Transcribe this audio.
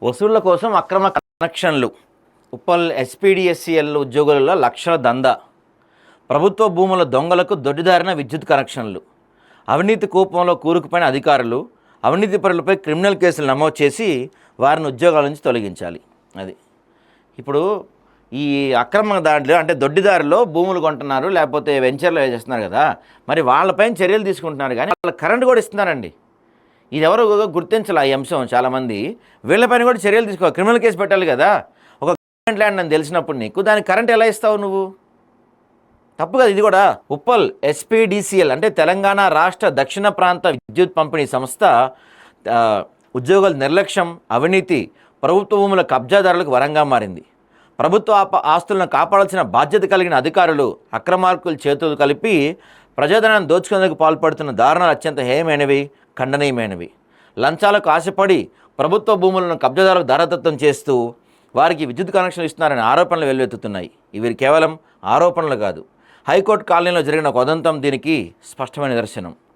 వసూళ్ల కోసం అక్రమ కనెక్షన్లు. ఉప్పల్ ఎస్పీడీఎస్సీఎల్ ఉద్యోగులలో లక్షల దందా. ప్రభుత్వ భూముల దొంగలకు దొడ్డిదారిన విద్యుత్ కనెక్షన్లు. అవినీతి కూపంలో కూరుకుపోయిన అధికారులు అవినీతి పరులపై క్రిమినల్ కేసులు నమోదు చేసి వారిని ఉద్యోగాల నుంచి తొలగించాలి. అది ఇప్పుడు ఈ అక్రమ దాంట్లో అంటే దొడ్డిదారిలో భూములు కొంటున్నారు, లేకపోతే వెంచర్లు చేస్తున్నారు కదా, మరి వాళ్ళపైన చర్యలు తీసుకుంటున్నారు. కానీ వాళ్ళ కరెంట్ కూడా ఇస్తున్నారండి. ఇది ఎవరో గుర్తించాలి ఈ అంశం. చాలామంది వీళ్ళపైన కూడా చర్యలు తీసుకోవాలి, క్రిమినల్ కేసు పెట్టాలి కదా. ఒక గవర్నమెంట్ ల్యాండ్ అని తెలిసినప్పుడు నీకు దానికి కరెంట్ ఎలా ఇస్తావు నువ్వు? తప్పు కదా ఇది కూడా. ఉప్పల్ ఎస్పీడీసీఎల్ అంటే తెలంగాణ రాష్ట్ర దక్షిణ ప్రాంత విద్యుత్ పంపిణీ సంస్థ ఉద్యోగుల నిర్లక్ష్యం, అవినీతి ప్రభుత్వ భూముల కబ్జాదారులకు వరంగా మారింది. ప్రభుత్వ ఆస్తులను కాపాడాల్సిన బాధ్యత కలిగిన అధికారులు అక్రమార్కులు చేతులు కలిపి ప్రజాధనాన్ని దోచుకునేందుకు పాల్పడుతున్న దారుణాలు అత్యంత హేయమైనవి, ఖండనీయమైనవి. లంచాలకు ఆశపడి ప్రభుత్వ భూములను కబ్జాదారులకు దారదత్తం చేస్తూ వారికి విద్యుత్ కనెక్షన్లు ఇస్తున్నారనే ఆరోపణలు వెల్లువెత్తుతున్నాయి. ఇవి కేవలం ఆరోపణలు కాదు, హైకోర్టు కాలనీలో జరిగిన ఒక ఉదంతం దీనికి స్పష్టమైన నిదర్శనం.